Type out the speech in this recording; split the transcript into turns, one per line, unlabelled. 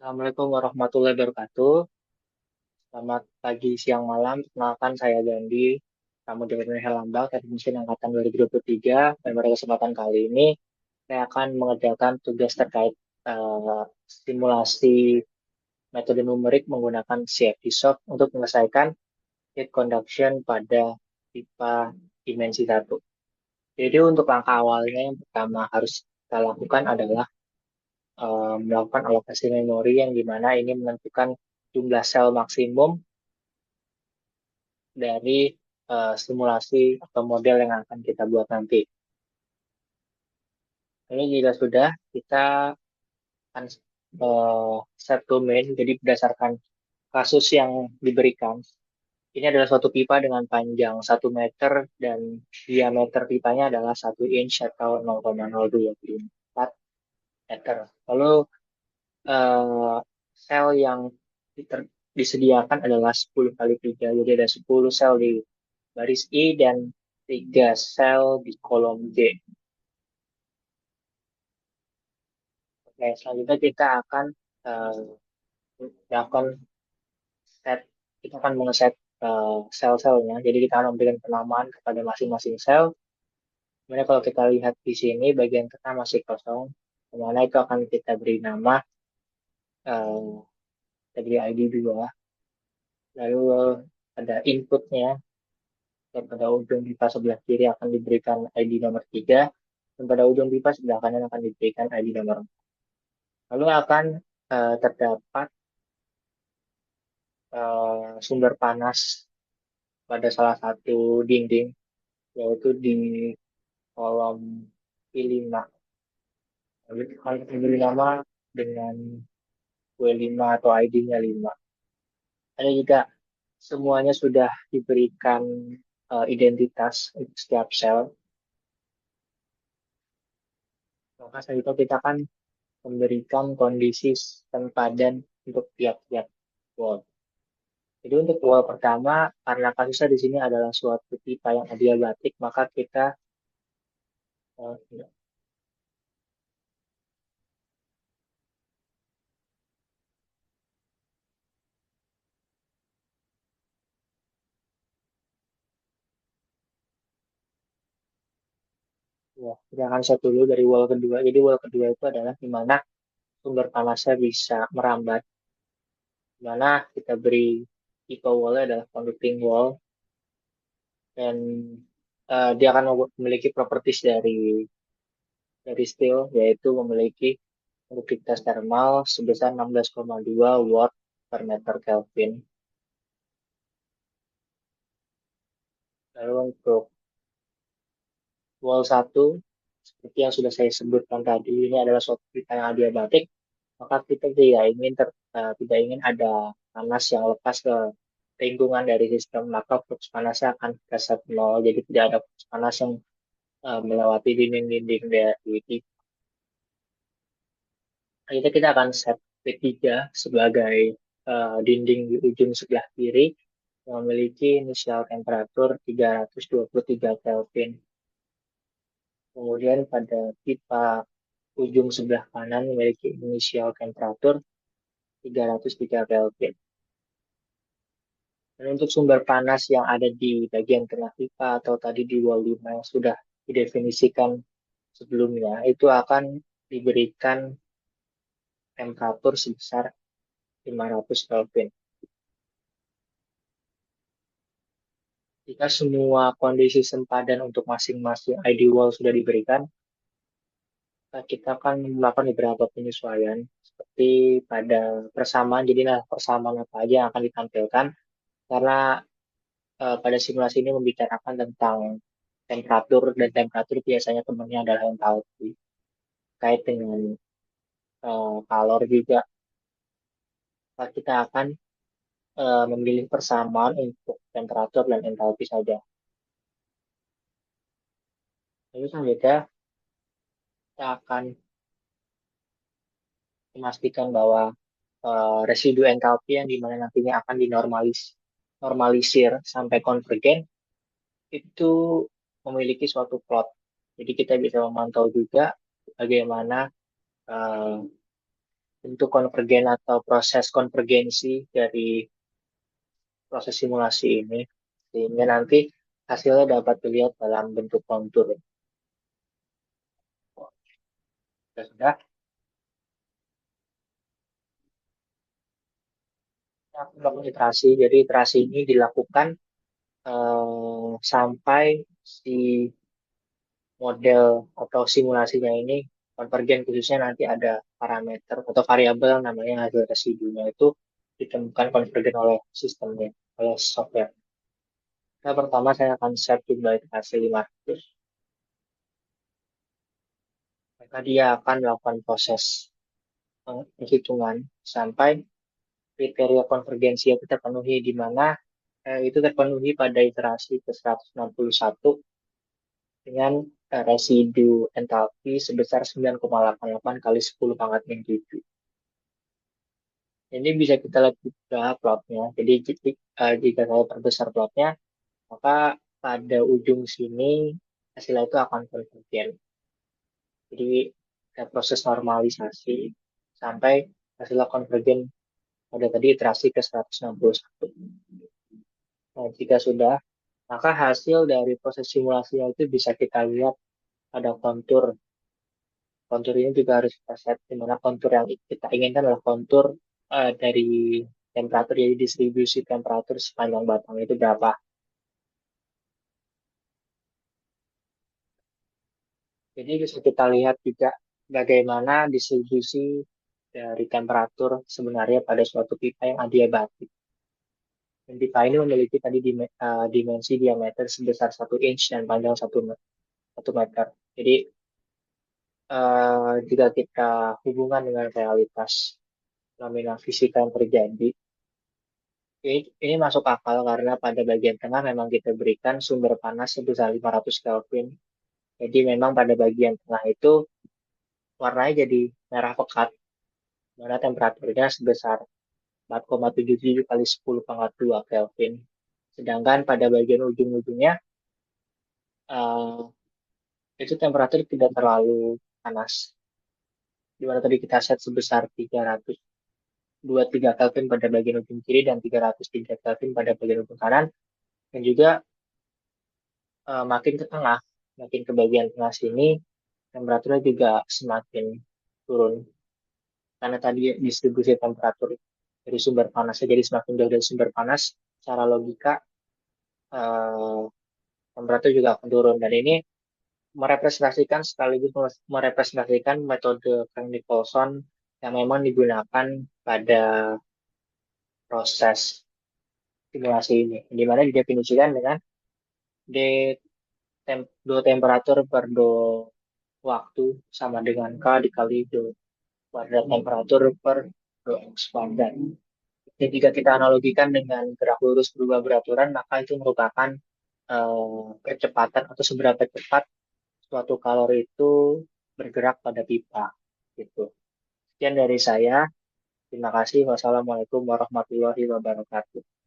Assalamualaikum warahmatullahi wabarakatuh. Selamat pagi, siang, malam. Perkenalkan saya Gandhi, kamu dari Helambak, Teknik Mesin Angkatan 2023. Dan pada kesempatan kali ini, saya akan mengerjakan tugas terkait simulasi metode numerik menggunakan CFD Soft untuk menyelesaikan heat conduction pada pipa dimensi satu. Jadi untuk langkah awalnya yang pertama harus kita lakukan adalah melakukan alokasi memori yang dimana ini menentukan jumlah sel maksimum dari simulasi atau model yang akan kita buat nanti. Ini jika sudah, kita akan set domain, jadi berdasarkan kasus yang diberikan. Ini adalah suatu pipa dengan panjang 1 meter dan diameter pipanya adalah 1 inch atau 0,02 meter. Lalu eh, sel yang disediakan adalah 10 kali 3, jadi ada 10 sel di baris I dan 3 sel di kolom J. Oke, selanjutnya kita akan eh, melakukan set, kita akan mengeset sel-selnya. Jadi kita akan memberikan penamaan kepada masing-masing sel. Kemudian kalau kita lihat di sini, bagian tengah masih kosong. Kemana itu akan kita beri nama, eh, kita beri ID dua. Lalu ada inputnya, dan pada ujung pipa sebelah kiri akan diberikan ID nomor 3. Dan pada ujung pipa sebelah kanan akan diberikan ID nomor 4. Lalu akan terdapat sumber panas pada salah satu dinding, yaitu di kolom I5. Lalu akan diberi nama dengan W5 atau ID-nya 5. Ada juga semuanya sudah diberikan identitas untuk setiap sel. Maka selanjutnya kita akan memberikan kondisi sempadan untuk tiap-tiap wall. Jadi untuk wall pertama, karena kasusnya di sini adalah suatu pipa yang adiabatik, maka kita ya, kita akan set dulu dari wall kedua. Jadi wall kedua itu adalah di mana sumber panasnya bisa merambat. Di mana kita beri tipe wallnya adalah conducting wall. Dan dia akan memiliki properties dari steel, yaitu memiliki produktivitas thermal sebesar 16,2 watt per meter Kelvin. Lalu untuk wall satu, seperti yang sudah saya sebutkan tadi, ini adalah suatu pipa yang adiabatik, maka kita tidak ingin ada panas yang lepas ke lingkungan dari sistem, maka flux panasnya akan kita set nol, jadi tidak ada flux panas yang melewati dinding-dinding dari pipa. Kita akan set P3 sebagai dinding di ujung sebelah kiri yang memiliki inisial temperatur 323 Kelvin. Kemudian pada pipa ujung sebelah kanan memiliki inisial temperatur 303 Kelvin. Dan untuk sumber panas yang ada di bagian tengah pipa atau tadi di wall 5 yang sudah didefinisikan sebelumnya, itu akan diberikan temperatur sebesar 500 Kelvin. Jika semua kondisi sempadan untuk masing-masing ID wall sudah diberikan, kita akan melakukan beberapa penyesuaian seperti pada persamaan. Jadi nah, persamaan apa aja yang akan ditampilkan karena pada simulasi ini membicarakan tentang temperatur dan temperatur biasanya temannya adalah entalpi. Kait dengan kalor juga, kita akan memilih persamaan untuk temperatur dan entalpi saja. Lalu selanjutnya kita akan memastikan bahwa residu entalpi yang dimana nantinya akan normalisir sampai konvergen itu memiliki suatu plot. Jadi kita bisa memantau juga bagaimana uh, bentuk konvergen atau proses konvergensi dari proses simulasi ini, sehingga nanti hasilnya dapat dilihat dalam bentuk kontur. Sudah, aku melakukan iterasi. Jadi iterasi ini dilakukan sampai si model atau simulasinya ini konvergen, khususnya nanti ada parameter atau variabel namanya hasil residunya itu ditemukan konvergen oleh sistemnya, oleh software. Nah, pertama saya akan set jumlah iterasi 500. Maka dia akan melakukan proses penghitungan sampai kriteria konvergensi yang terpenuhi, di mana itu terpenuhi pada iterasi ke 161 dengan residu entalpi sebesar 9,88 kali 10 pangkat min 7. Ini bisa kita lihat juga plotnya. Jadi jika saya perbesar plotnya, maka pada ujung sini hasilnya itu akan konvergen. Jadi ada proses normalisasi sampai hasilnya konvergen pada tadi iterasi ke 161. Nah, jika sudah, maka hasil dari proses simulasinya itu bisa kita lihat pada kontur. Kontur ini juga harus kita set, di mana kontur yang kita inginkan adalah kontur dari temperatur, jadi distribusi temperatur sepanjang batang itu berapa. Jadi bisa kita lihat juga bagaimana distribusi dari temperatur sebenarnya pada suatu pipa yang adiabatik. Dan pipa ini memiliki tadi dimensi diameter sebesar 1 inch dan panjang 1 meter. Jadi jika kita hubungan dengan realitas fenomena fisika yang terjadi, ini masuk akal karena pada bagian tengah memang kita berikan sumber panas sebesar 500 Kelvin. Jadi memang pada bagian tengah itu warnanya jadi merah pekat, mana temperaturnya sebesar 4,77 kali 10 pangkat 2 Kelvin. Sedangkan pada bagian ujung-ujungnya eh, itu temperatur tidak terlalu panas. Di mana tadi kita set sebesar 323 Kelvin pada bagian ujung kiri dan 303 Kelvin pada bagian ujung kanan. Dan juga makin ke tengah, makin ke bagian tengah sini, temperaturnya juga semakin turun. Karena tadi distribusi temperatur dari sumber panasnya jadi semakin jauh dari sumber panas, secara logika eh, temperatur juga akan turun. Dan ini merepresentasikan sekaligus merepresentasikan metode Frank-Nicolson yang memang digunakan pada proses simulasi ini, di mana didefinisikan dengan D dua temperatur per do waktu sama dengan K dikali do kuadrat temperatur per do X kuadrat. Dan jika kita analogikan dengan gerak lurus berubah beraturan, maka itu merupakan kecepatan atau seberapa cepat suatu kalori itu bergerak pada pipa. Gitu. Sekian dari saya. Terima kasih. Wassalamualaikum warahmatullahi wabarakatuh.